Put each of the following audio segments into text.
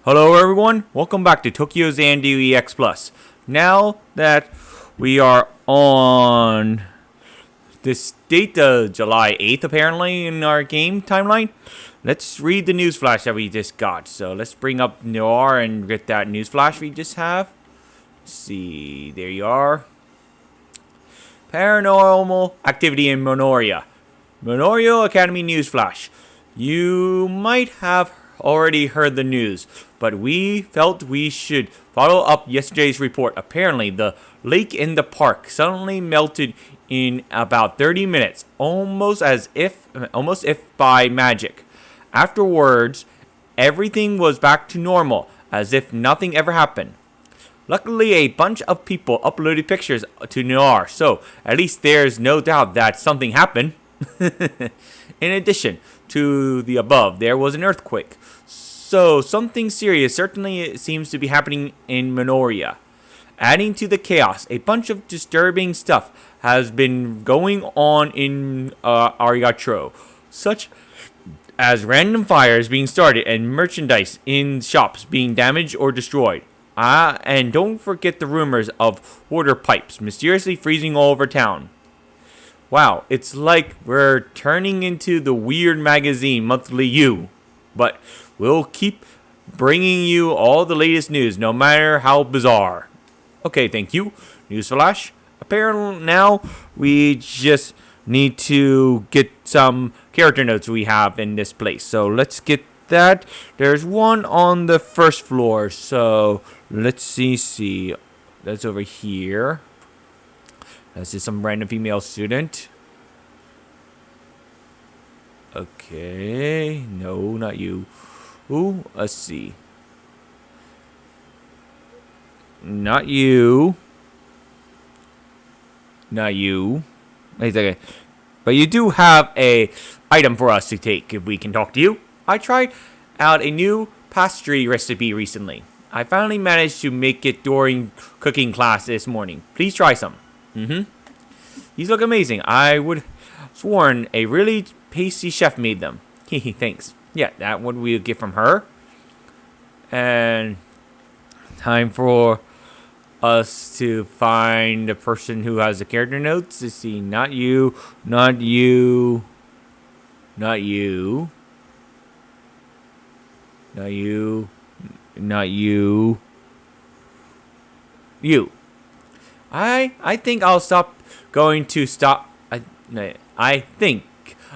Hello everyone, welcome back to Tokyo Xanadu EX Plus. Now that we are on this date, July 8th apparently in our game timeline, let's read the news flash that we just got. So let's bring up Noir and get that news flash we just have. Let's see, there you are. Paranormal activity in Minoria. Minoria Academy news flash. You might have already heard the news, but we felt we should follow up yesterday's report. Apparently, the lake in the park suddenly melted in about 30 minutes, almost if by magic. Afterwards, everything was back to normal, as if nothing ever happened. Luckily, a bunch of people uploaded pictures to Noir, so at least there's no doubt that something happened. In addition to the above, there was an earthquake. So something serious certainly seems to be happening in Minoria. Adding to the chaos, a bunch of disturbing stuff has been going on in Arigatro, such as random fires being started and merchandise in shops being damaged or destroyed. And don't forget the rumors of water pipes mysteriously freezing all over town. Wow, it's like we're turning into the weird magazine Monthly You. But we'll keep bringing you all the latest news, no matter how bizarre. Okay, thank you. Newsflash. Apparently now we just need to get some character notes we have in this place. So let's get that. There's one on the first floor. So let's see. That's over here. That's just some random female student. Okay. No, not you. Ooh, let's see. Not you. Not you. Wait a second. But you do have a item for us to take if we can talk to you. I tried out a new pastry recipe recently. I finally managed to make it during cooking class this morning. Please try some. These look amazing. I would sworn a really pasty chef made them. Thanks. Yeah, that one we'll get from her. And time for us to find the person who has the character notes. Let's see, not you, not you, not you, not you, not you, you. I think I'll stop going to stop. I think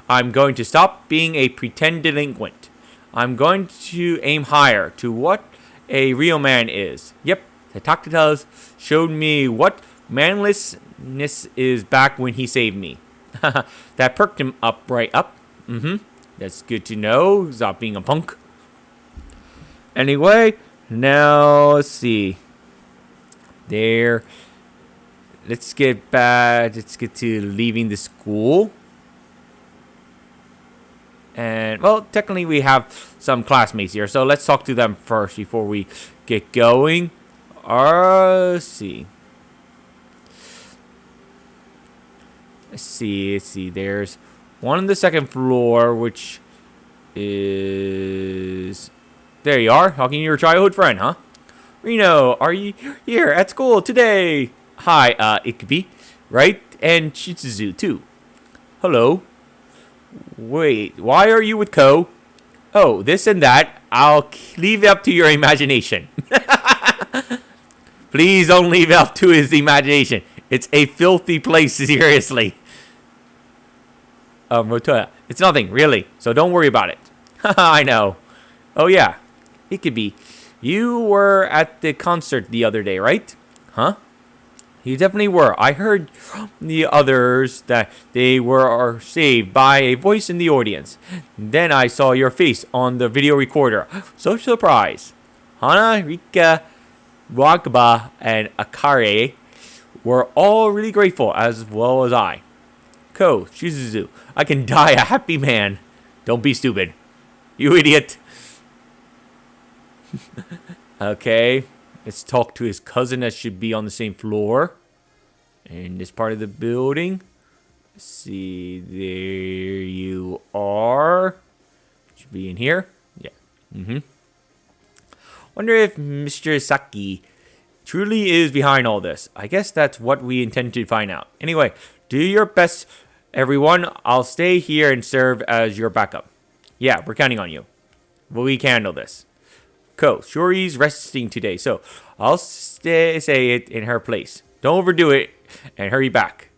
I'm going to stop being a pretend delinquent. I'm going to aim higher to what a real man is. Yep, the Takutas showed me what manlessness is back when he saved me. That perked him up right up. That's good to know. Stop being a punk. Anyway, now let's see. There. Let's get back. Let's get to leaving the school. And, well, technically we have some classmates here. So let's talk to them first before we get going. Let's see. Let's see. There's one on the second floor, which is... There you are. Talking to your childhood friend, huh? Reno, are you here at school today? Hi, Ikubi, right? And Shizuzu, too. Hello. Wait, why are you with Ko? Oh, this and that. I'll leave it up to your imagination. Please don't leave it up to his imagination. It's a filthy place, seriously. Rotoya, it's nothing, really, so don't worry about it. I know. Oh, yeah. Ikubi, you were at the concert the other day, right? Huh? You definitely were. I heard from the others that they were saved by a voice in the audience. Then I saw your face on the video recorder. So surprised. Hana, Rika, Wagba, and Akare were all really grateful, as well as I. Ko, Shizuzu, I can die a happy man. Don't be stupid. You idiot. Okay. Let's talk to his cousin that should be on the same floor. In this part of the building. Let's see. There you are. Should be in here. Yeah. Wonder if Mr. Saki truly is behind all this. I guess that's what we intend to find out. Anyway, do your best, everyone. I'll stay here and serve as your backup. Yeah, we're counting on you. We can handle this. Shuri's resting today, so I'll say it in her place. Don't overdo it and hurry back.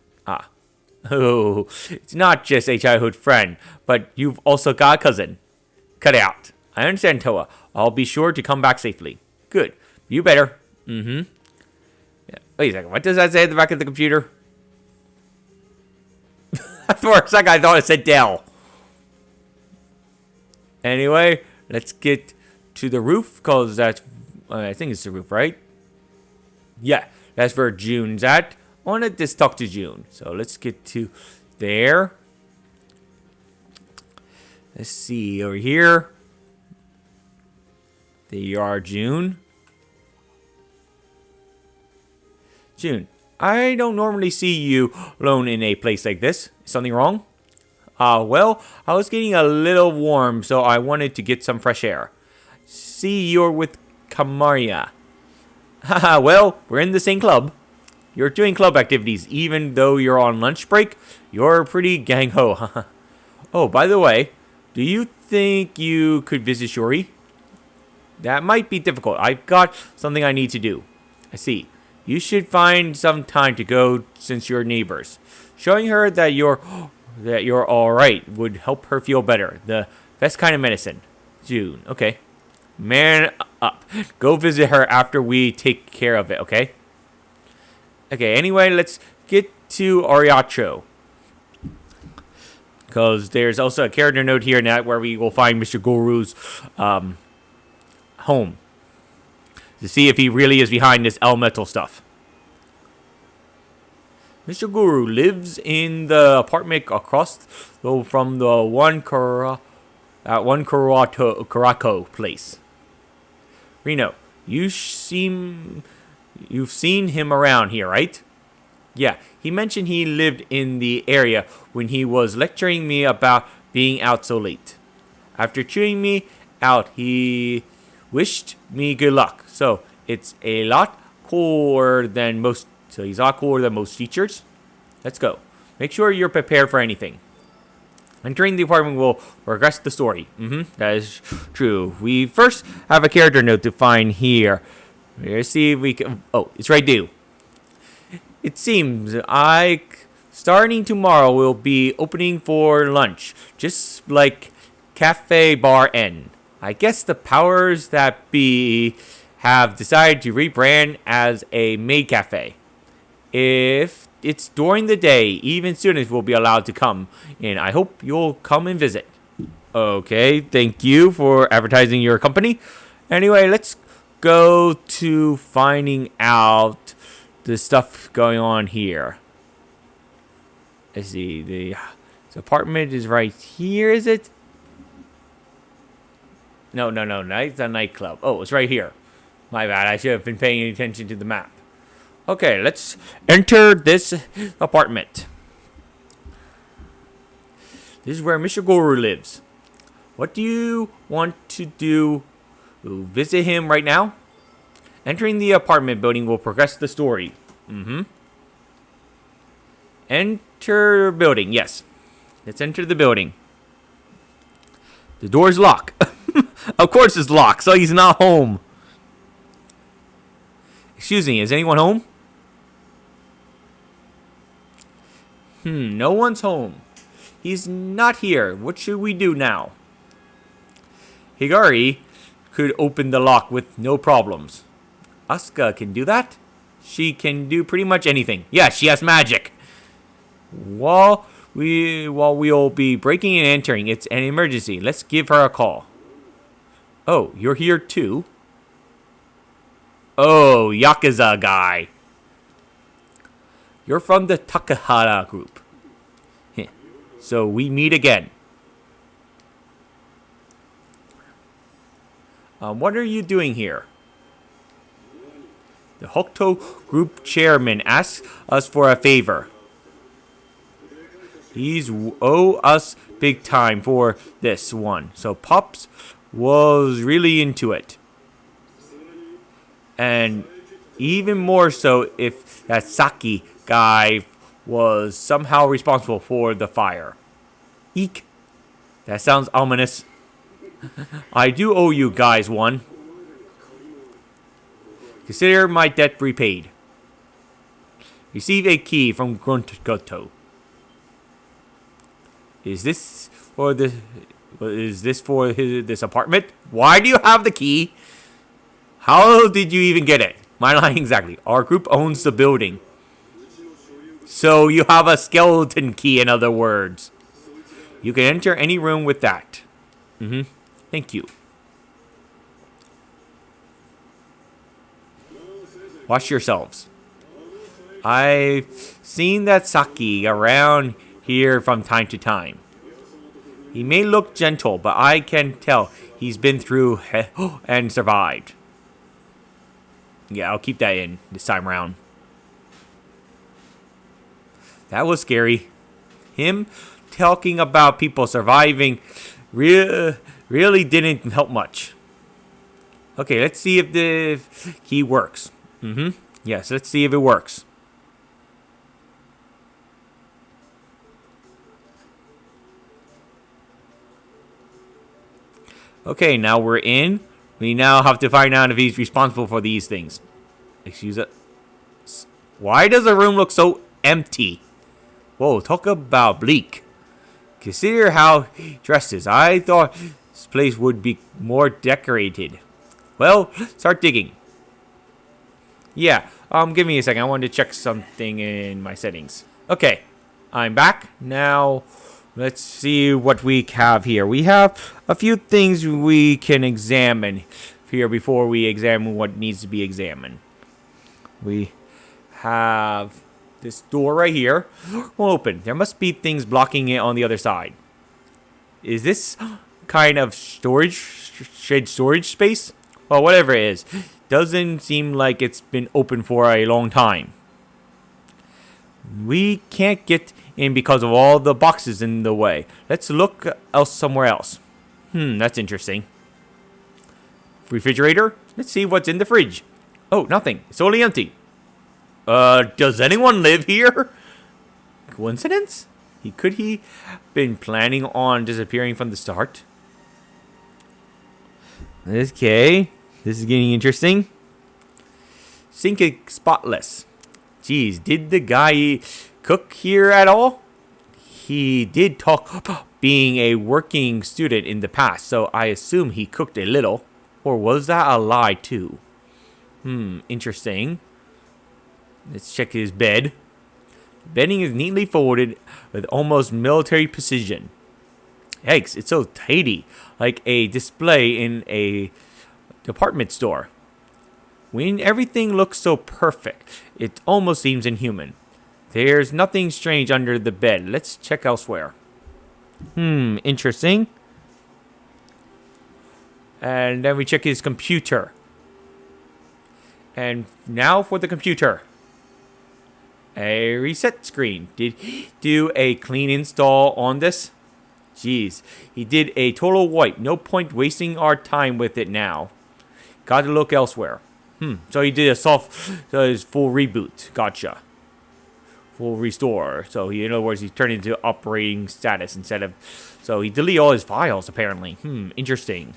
Oh, it's not just a childhood friend, but you've also got a cousin. Cut it out. I understand, Toa. I'll be sure to come back safely. Good. You better. Yeah. Wait a second. What does that say at the back of the computer? For a second, I thought it said Dell. Anyway, let's get to the roof, because that's... I think it's the roof, right? Yeah, that's where June's at. I want to just talk to June. So let's get to there. Let's see, over here. There you are, June. June, I don't normally see you alone in a place like this. Is something wrong? Well, I was getting a little warm, so I wanted to get some fresh air. See, you're with Kamaria. Haha, well, we're in the same club. You're doing club activities, even though you're on lunch break. You're pretty gang-ho. Oh, by the way, do you think you could visit Shuri? That might be difficult. I've got something I need to do. I see. You should find some time to go since you're neighbors. Showing her that you're all right would help her feel better. The best kind of medicine. June. Okay. Man up. Go visit her after we take care of it, okay? Okay, anyway, let's get to Ariacho. Because there's also a character note here now where we will find Mr. Gorou's home. To see if he really is behind this elemental stuff. Mr. Gorou lives in the apartment across from the one Karako place. Reno, you've seen him around here, right? Yeah, he mentioned he lived in the area when he was lecturing me about being out so late. After chewing me out, he wished me good luck. So it's a lot cooler than most. So he's a lot cooler than most teachers. Let's go. Make sure you're prepared for anything. Entering the apartment will progress the story. That is true. We first have a character note to find here. Let's see if we can... Oh, it's right due. It seems starting tomorrow will be opening for lunch. Just like Cafe Bar N. I guess the powers that be have decided to rebrand as a maid cafe. If it's during the day, even students will be allowed to come in. I hope you'll come and visit. Okay, thank you for advertising your company. Anyway, let's go to finding out the stuff going on here. Let's see, the apartment is right here, is it? No, it's a nightclub. Oh, it's right here. My bad, I should have been paying attention to the map. Okay, let's enter this apartment. This is where Mr. Gorou lives. What do you want to do? Visit him right now? Entering the apartment building will progress the story. Enter building, yes. Let's enter the building. The door's locked. Of course it's locked, so he's not home. Excuse me, is anyone home? No one's home. He's not here. What should we do now? Higari could open the lock with no problems. Asuka can do that? She can do pretty much anything. Yeah, she has magic. While we'll be breaking and entering, it's an emergency. Let's give her a call. Oh, you're here too? Oh, Yakuza guy. You're from the Takahara group. So we meet again. What are you doing here? The Hokuto group chairman asks us for a favor. He's owe us big time for this one. So Pops was really into it. And even more so if that Saki guy was somehow responsible for the fire. Eek. That sounds ominous. I do owe you guys one. Consider my debt repaid. Receive a key from Gruntoto. Is this for this apartment? Why do you have the key? How did you even get it? My line exactly. Our group owns the building. So you have a skeleton key, in other words. You can enter any room with that. Thank you. Watch yourselves. I've seen that Saki around here from time to time. He may look gentle, but I can tell he's been through and survived. Yeah, I'll keep that in this time around. That was scary. Him talking about people surviving really didn't help much. Okay, let's see if the key works. Yes, let's see if it works. Okay, now we're in. We now have to find out if he's responsible for these things. Excuse it. Why does the room look so empty? Whoa, talk about bleak. Consider how he dresses. I thought this place would be more decorated. Well, start digging. Yeah, give me a second. I wanted to check something in my settings. Okay, I'm back. Now, let's see what we have here. We have a few things we can examine here before we examine what needs to be examined. We have this door right here. Won't open. There must be things blocking it on the other side. Is this kind of storage space? Well, whatever it is. Doesn't seem like it's been open for a long time. We can't get in because of all the boxes in the way. Let's look somewhere else. That's interesting. Refrigerator? Let's see what's in the fridge. Oh, nothing. It's totally empty. Does anyone live here? Coincidence? Could he been planning on disappearing from the start? Okay. This is getting interesting. Sink is spotless. Geez, did the guy cook here at all? He did talk about being a working student in the past, so I assume he cooked a little. Or was that a lie too? Interesting. Let's check his bed. The bedding is neatly folded with almost military precision. Yikes, it's so tidy, like a display in a department store. When everything looks so perfect, it almost seems inhuman. There's nothing strange under the bed. Let's check elsewhere. Interesting. And then we check his computer. And now for the computer. A reset screen. Did he do a clean install on this? Jeez, he did a total wipe. No point wasting our time with it now. Got to look elsewhere. So he did a his full reboot. Gotcha. Full restore. So he, in other words, he turned into operating status instead of. So he deleted all his files apparently. Interesting.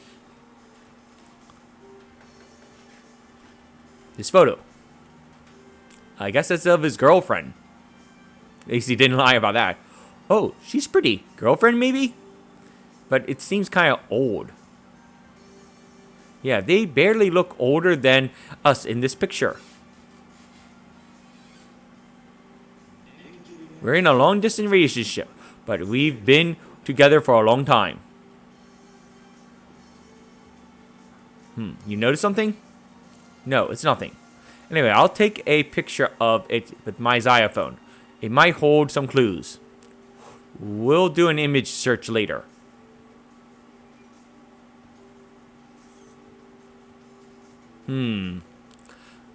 This photo. I guess that's of his girlfriend. At least he didn't lie about that. Oh, she's pretty. Girlfriend, maybe? But it seems kind of old. Yeah, they barely look older than us in this picture. We're in a long-distance relationship, but we've been together for a long time. You notice something? No, it's nothing. Anyway, I'll take a picture of it with my Xia phone. It might hold some clues. We'll do an image search later.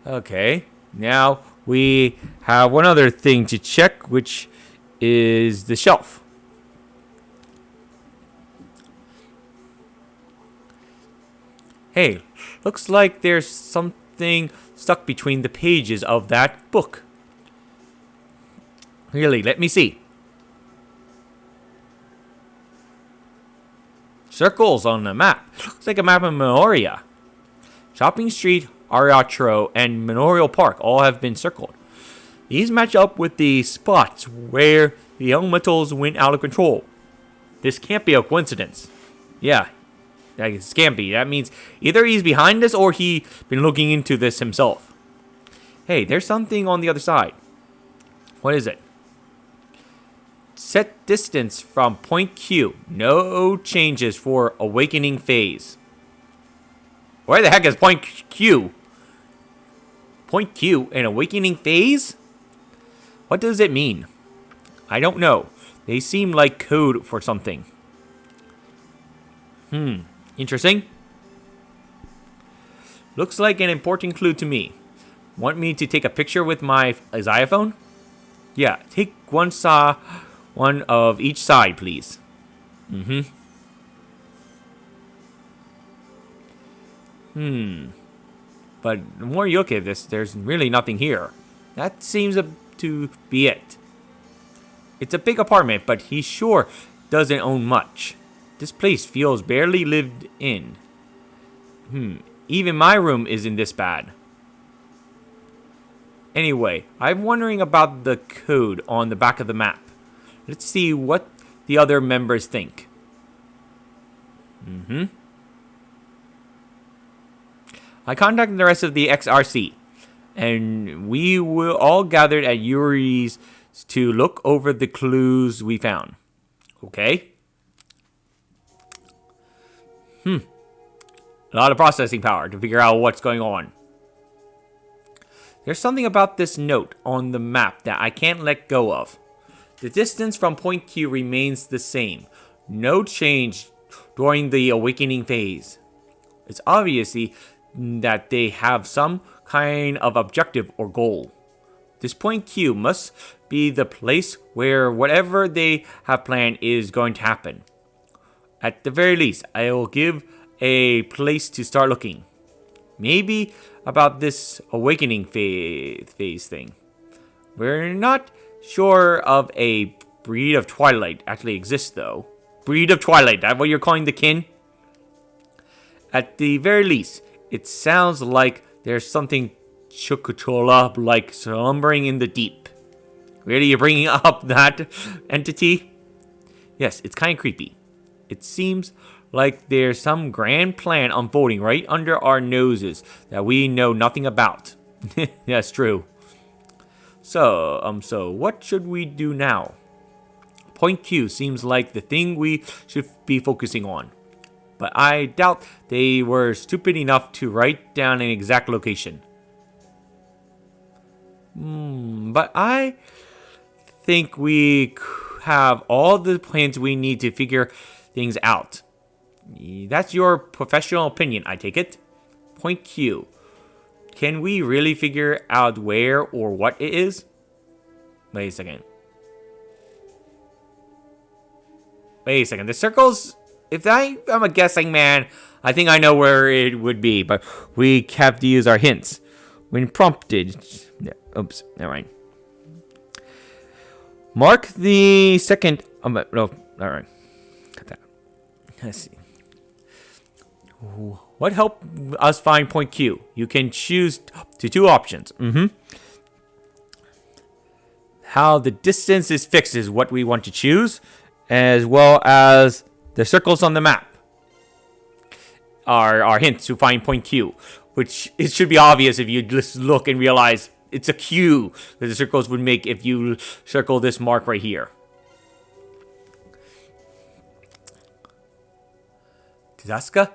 Okay. Now we have one other thing to check, which is the shelf. Hey, looks like there's some something stuck between the pages of that book. Really, let me see. Circles on the map. Looks like a map of Menoria. Shopping Street, Ariatro, and Memorial Park all have been circled. These match up with the spots where the elementals went out of control. This can't be a coincidence. Yeah, this can't be. That means either he's behind this or he's been looking into this himself. Hey, there's something on the other side. What is it? Set distance from point Q. No changes for awakening phase. Where the heck is point Q? Point Q and awakening phase? What does it mean? I don't know. They seem like code for something. Interesting. Looks like an important clue to me. Want me to take a picture with my Xylophone? Yeah, take one of each side, please. But the more you look at this, there's really nothing here. That seems to be it. It's a big apartment, but he sure doesn't own much. This place feels barely lived in. Even my room isn't this bad. Anyway, I'm wondering about the code on the back of the map. Let's see what the other members think. I contacted the rest of the XRC, and we were all gathered at Yuri's to look over the clues we found. Okay. A lot of processing power to figure out what's going on. There's something about this note on the map that I can't let go of. The distance from point Q remains the same. No change during the awakening phase. It's obviously that they have some kind of objective or goal. This point Q must be the place where whatever they have planned is going to happen. At the very least, I will give a place to start looking. Maybe about this awakening phase thing. We're not sure of a breed of Twilight actually exists, though. Breed of Twilight, that what you're calling the kin? At the very least, it sounds like there's something Chukuchola like slumbering in the deep. Really, you're bringing up that entity? Yes, it's kind of creepy. It seems like there's some grand plan unfolding right under our noses that we know nothing about. That's true. So what should we do now? Point Q seems like the thing we should be focusing on. But I doubt they were stupid enough to write down an exact location. But I think we have all the plans we need to figure things out. That's your professional opinion, I take it. Point Q. Can we really figure out where or what it is? Wait a second. The circles... If I'm a guessing man, I think I know where it would be, but we have to use our hints. When prompted... Oops, never mind. Mark the second... no, alright. Cut that. Let's see. What helped us find point Q? You can choose to two options. How the distance is fixed is what we want to choose, as well as the circles on the map are hints to find point Q, which it should be obvious if you just look and realize it's a Q that the circles would make if you circle this mark right here. Kazaska?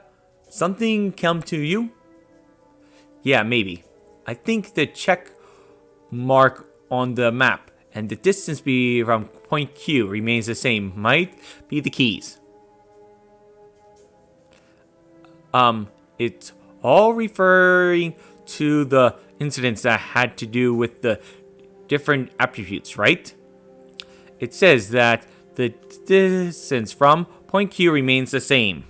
Something come to you? Yeah, maybe. I think the check mark on the map and the distance from point Q remains the same. Might be the keys. It's all referring to the incidents that had to do with the different attributes, right? It says that the distance from point Q remains the same.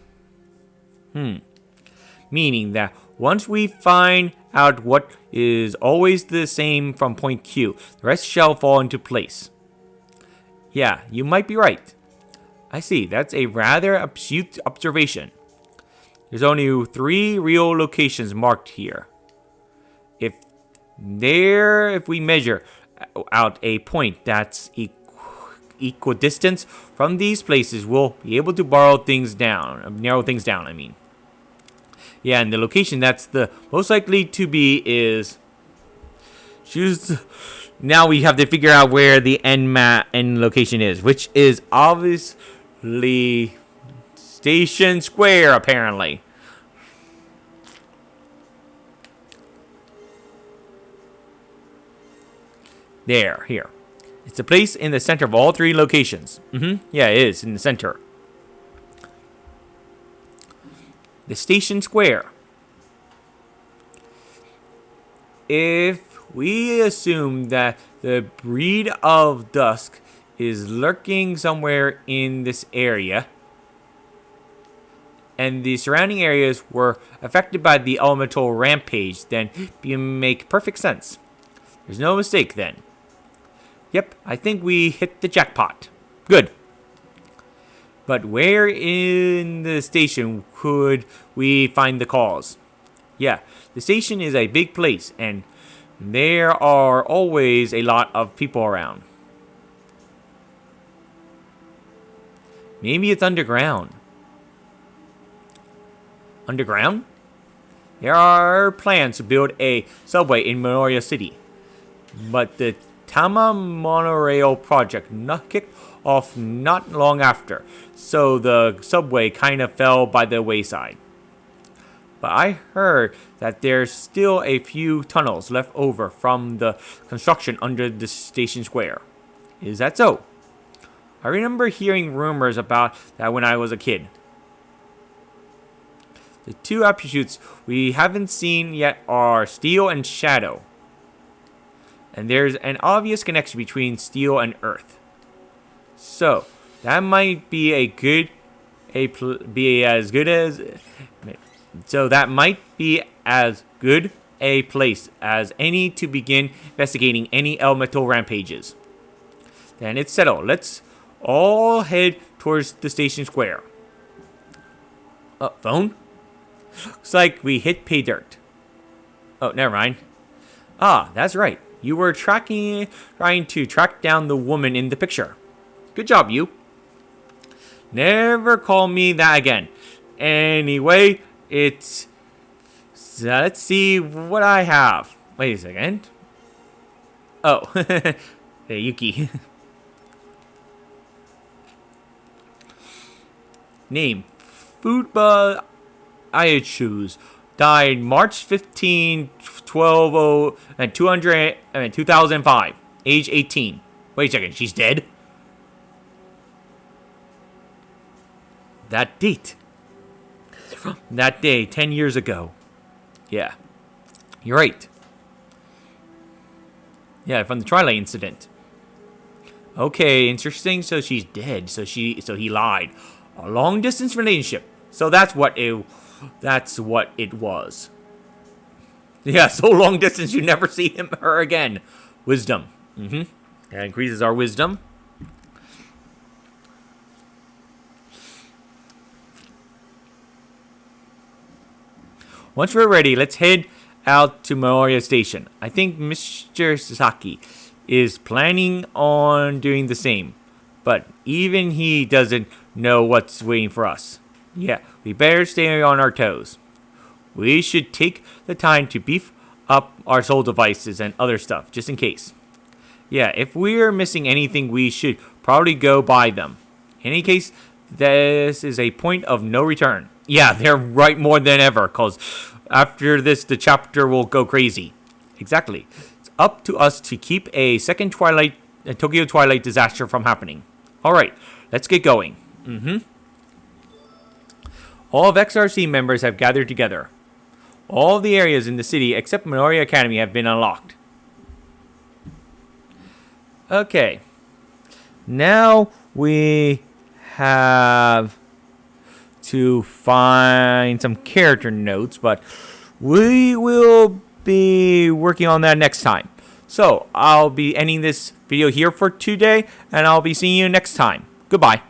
meaning that once we find out what is always the same from point Q, the rest shall fall into place. Yeah, you might be right. I see, that's a rather astute observation. There's only 3 real locations marked here. If we measure out a point that's equidistant from these places, we'll be able to narrow things down, I mean. Yeah, and the location that's the most likely to be is... Now we have to figure out where the end location is, which is obviously Station Square, apparently. Here. It's a place in the center of all 3 locations. Yeah, it is in the center. The Station Square. If we assume that the breed of dusk is lurking somewhere in this area, and the surrounding areas were affected by the elemental rampage, then it make perfect sense. There's no mistake then. Yep, I think we hit the jackpot. Good. But where in the station could we find the cause? Yeah, the station is a big place, and there are always a lot of people around. Maybe it's underground. Underground? There are plans to build a subway in Minoria City, but the Tama monorail project kicked off not long after, so the subway kind of fell by the wayside. But I heard that there's still a few tunnels left over from the construction under the station square. Is that so? I remember hearing rumors about that when I was a kid. The 2 attributes we haven't seen yet are Steel and Shadow. And there's an obvious connection between Steel and Earth. So, that might be as good a place as any to begin investigating any elemental rampages. Then it's settled. Let's all head towards the station square. Phone? Looks like we hit pay dirt. Oh, never mind. Ah, that's right. You were trying to track down the woman in the picture. Good job, you. Never call me that again. Anyway, let's see what I have. Wait a second. Oh, hey, Yuki. Name: Futba Ayachoose. Died March 15, 2005. Age 18. Wait a second, she's dead? That date. That day, 10 years ago. Yeah. You're right. Yeah, from the Twilight incident. Okay, interesting. So she's dead. So he lied. A long distance relationship. So that's what it was. Yeah, so long distance you never see her again. Wisdom. That increases our wisdom. Once we're ready, let's head out to Minoria Station. I think Mr. Sasaki is planning on doing the same, but even he doesn't know what's waiting for us. Yeah, we better stay on our toes. We should take the time to beef up our soul devices and other stuff, just in case. Yeah, if we're missing anything, we should probably go buy them. In any case, this is a point of no return. Yeah, they're right more than ever, because after this, the chapter will go crazy. Exactly. It's up to us to keep a second Tokyo Twilight disaster from happening. Alright, let's get going. All of XRC members have gathered together. All the areas in the city except Minoria Academy have been unlocked. Okay. Now we have to find some character notes, but we will be working on that next time. So I'll be ending this video here for today, and I'll be seeing you next time. Goodbye.